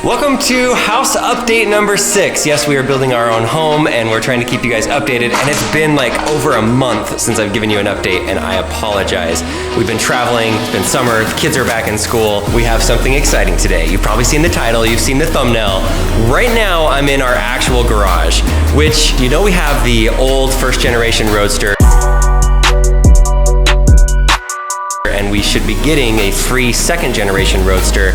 Welcome to house update number 6. Yes, we are building our own home and we're trying to keep you guys updated, and it's been like over a month since I've given you an update, and I apologize. We've been traveling, it's been summer, the kids are back in school. We have something exciting today. You've probably seen the title, you've seen the thumbnail. Right now I'm in our actual garage, which, you know, we have the old first generation Roadster, and we should be getting a free second generation Roadster.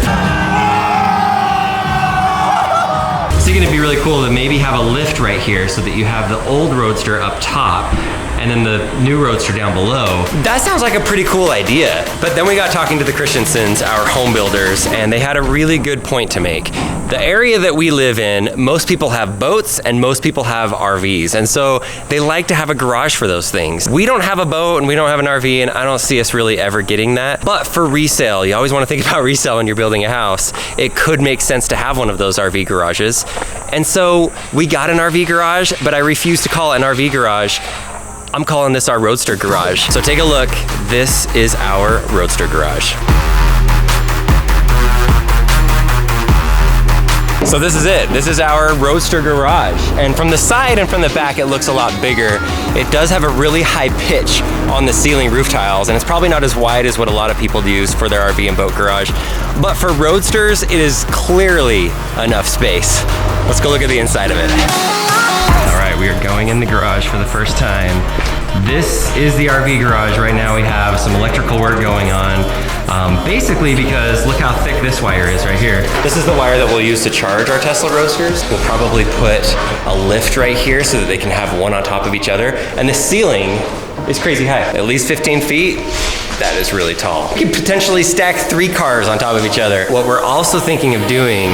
It's gonna be really cool to maybe have a lift right here so that you have the old Roadster up top and then the new Roadster down below. That sounds like a pretty cool idea. But then we got talking to the Christiansens, our home builders, and they had a really good point to make. The area that we live in, most people have boats and most people have RVs. And so they like to have a garage for those things. We don't have a boat and we don't have an RV, and I don't see us really ever getting that. But for resale, you always want to think about resale when you're building a house. It could make sense to have one of those RV garages. And so we got an RV garage, but I refuse to call it an RV garage. I'm calling this our Roadster Garage. So take a look. This is our Roadster Garage. So this is it. This is our Roadster Garage. And from the side and from the back, it looks a lot bigger. It does have a really high pitch on the ceiling roof tiles, and it's probably not as wide as what a lot of people use for their RV and boat garage. But for Roadsters, it is clearly enough space. Let's go look at the inside of it. All right, we are going in the garage for the first time. This is the RV garage. Right now we have some electrical work going on. Basically because look how thick this wire is right here. This is the wire that we'll use to charge our Tesla Roadsters. We'll probably put a lift right here so that they can have one on top of each other. And the ceiling is crazy high, at least 15 feet. That is really tall. You could potentially stack 3 cars on top of each other. What we're also thinking of doing,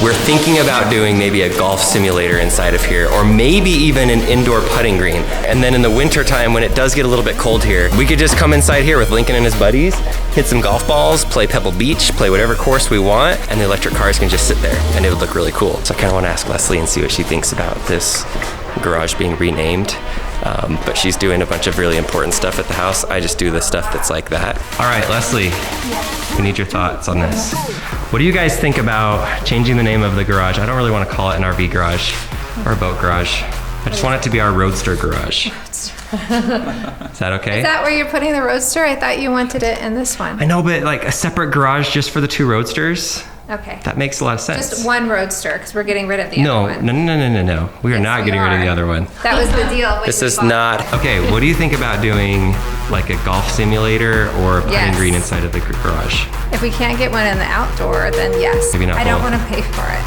we're thinking about doing maybe a golf simulator inside of here, or maybe even an indoor putting green. And then in the winter time, when it does get a little bit cold here, we could just come inside here with Lincoln and his buddies, hit some golf balls, play Pebble Beach, play whatever course we want, and the electric cars can just sit there, and it would look really cool. So I kind of want to ask Leslie and see what she thinks about this garage being renamed. But she's doing a bunch of really important stuff at the house. I just do the stuff that's like that. All right, Leslie, we need your thoughts on this. What do you guys think about changing the name of the garage? I don't really want to call it an RV garage or a boat garage. I just want it to be our Roadster Garage. Is that okay? Is that where you're putting the Roadster? I thought you wanted it in this one. I know, but like a separate garage just for the 2 Roadsters? Okay. That makes a lot of sense. Just one Roadster, because we're getting rid of the other one. No. We are not getting rid of the other one. That was the deal. This is not. Okay, what do you think about doing like a golf simulator or a putting green inside of the garage? If we can't get one in the outdoor, then yes. Maybe not I don't want to pay for it.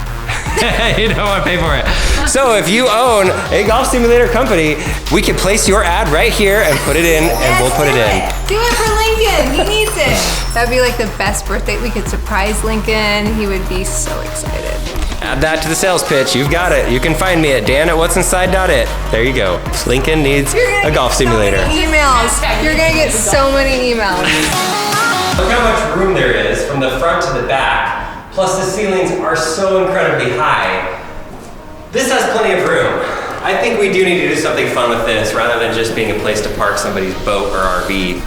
You don't want to pay for it. So if you own a golf simulator company, we can place your ad right here and put it in, and we'll put it in. Do it for Lincoln. He needs it. That'd be like the best birthday. We could surprise Lincoln. He would be so excited. Add that to the sales pitch. You've got it. You can find me at dan@whatsinside.it. There you go. Lincoln needs a golf simulator. So many emails. You're gonna get so many emails. Look how much room there is from the front to the back. Plus the ceilings are so incredibly high. This has plenty of room. I think we do need to do something fun with this rather than just being a place to park somebody's boat or RV.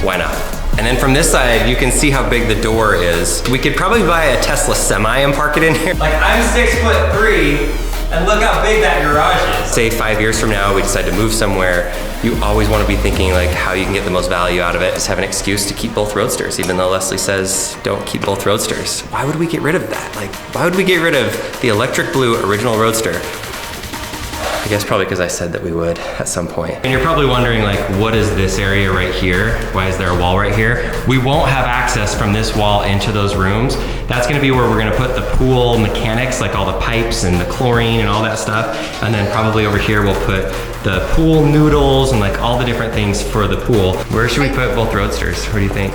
Why not? And then from this side, you can see how big the door is. We could probably buy a Tesla Semi and park it in here. Like, I'm 6'3", and look how big that garage is. Say 5 years from now, we decide to move somewhere, you always want to be thinking like how you can get the most value out of it. Just have an excuse to keep both Roadsters, even though Leslie says don't keep both Roadsters. Why would we get rid of that? Like, why would we get rid of the electric blue original Roadster? I guess probably because I said that we would at some point. And you're probably wondering, like, what is this area right here? Why is there a wall right here? We won't have access from this wall into those rooms. That's gonna be where we're gonna put the pool mechanics, like all the pipes and the chlorine and all that stuff. And then probably over here we'll put the pool noodles and like all the different things for the pool. Where should we put both Roadsters? What do you think?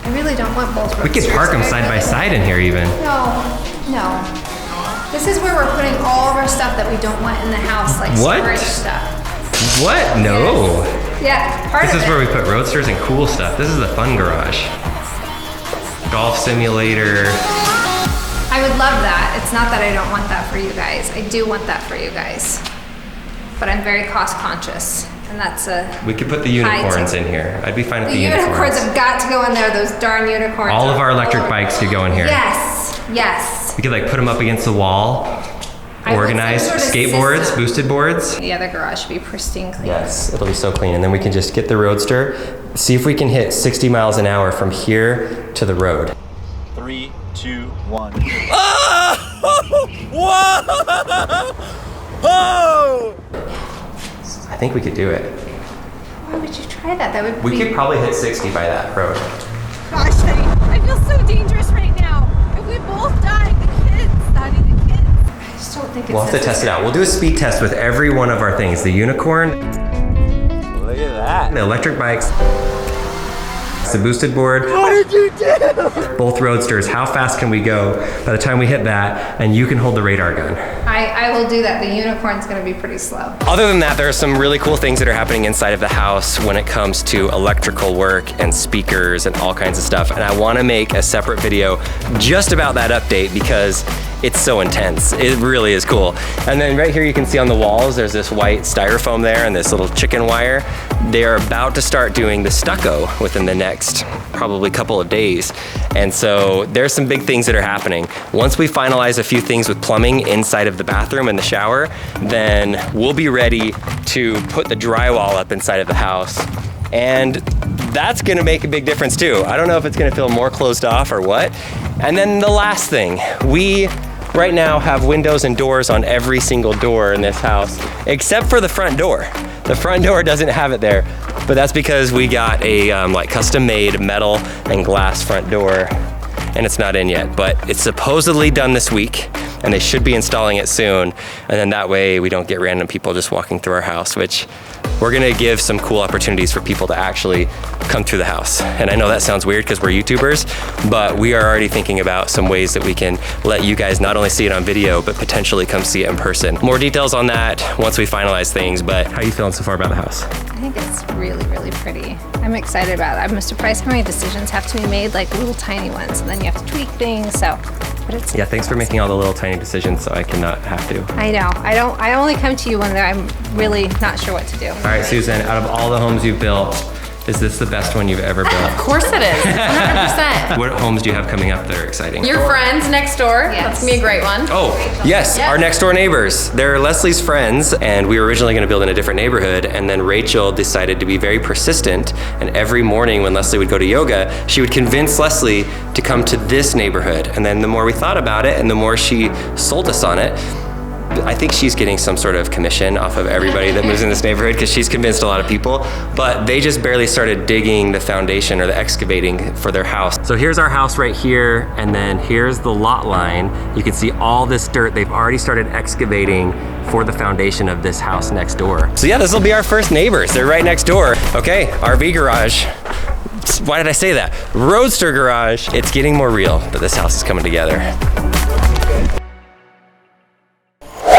I really don't want both Roadsters. We could park them side by side in here even. No. This is where we're putting all of our stuff that we don't want in the house, like storage stuff. What? No. Yeah, part of it. This is where we put Roadsters and cool stuff. This is the fun garage. Golf simulator. I would love that. It's not that I don't want that for you guys. I do want that for you guys. But I'm very cost conscious. And that's a We could put the unicorns in here. I'd be fine with the unicorns. The unicorns have got to go in there, those darn unicorns. All of our electric bikes could go in here. Yes. Yes. We could like put them up against the wall, organized some sort of skateboards, system. boosted boards. The other garage should be pristine clean. Yes, it'll be so clean. And then we can just get the Roadster, see if we can hit 60 miles an hour from here to the road. 3, 2, 1. Whoa! I think we could do it. Why would you try that? That would We be... could probably hit 60 by that road. Gosh, I feel so dangerous right now. If we both die, the kids, Daddy, the kids. I just don't think it's We'll have to test it out. We'll do a speed test with every one of our things. The unicorn, Look at that. the electric bikes, the boosted board. What did you do? Both Roadsters. How fast can we go by the time we hit that? And you can hold the radar gun. I will do that. The unicorn's gonna be pretty slow. Other than that, there are some really cool things that are happening inside of the house when it comes to electrical work and speakers and all kinds of stuff. And I wanna make a separate video just about that update because it's so intense. It really is cool. And then right here you can see on the walls, there's this white styrofoam there and this little chicken wire. They are about to start doing the stucco within the next probably couple of days. And so there's some big things that are happening. Once we finalize a few things with plumbing inside of the bathroom and the shower, then we'll be ready to put the drywall up inside of the house. And that's gonna make a big difference too. I don't know if it's gonna feel more closed off or what. And then the last thing, we right now have windows and doors on every single door in this house, except for the front door. The front door doesn't have it there, but that's because we got a like custom made metal and glass front door and it's not in yet, but it's supposedly done this week and they should be installing it soon. And then that way we don't get random people just walking through our house, which we're gonna give some cool opportunities for people to actually come through the house. And I know that sounds weird because we're YouTubers, but we are already thinking about some ways that we can let you guys not only see it on video, but potentially come see it in person. More details on that once we finalize things, but how are you feeling so far about the house? I think it's really, really pretty. I'm excited about it. I'm surprised how many decisions have to be made, like little tiny ones, and then you have to tweak things, so. But it's Yeah, thanks for making all the little tiny decisions so I cannot have to. I know. I only come to you when I'm really not sure what to do. All right, Susan, out of all the homes you've built, is this the best one you've ever Of built? course it is, 100%. What homes do you have coming up that are exciting? Your friends next door, Yes. that's gonna be a great one. Oh, yes, Yeah. our next door neighbors. They're Leslie's friends, and we were originally gonna build in a different neighborhood, and then Rachel decided to be very persistent, and every morning when Leslie would go to yoga, she would convince Leslie to come to this neighborhood. And then the more we thought about it, and the more she sold us on it, I think she's getting some sort of commission off of everybody that moves in this neighborhood because she's convinced a lot of people, but they just barely started digging the foundation or the excavating for their house. So here's our house right here, and then here's the lot line. You can see all this dirt. They've already started excavating for the foundation of this house next door. So yeah, this will be our first neighbors. They're right next door. Okay, RV garage. Why did I say that? Roadster garage. It's getting more real, but this house is coming together.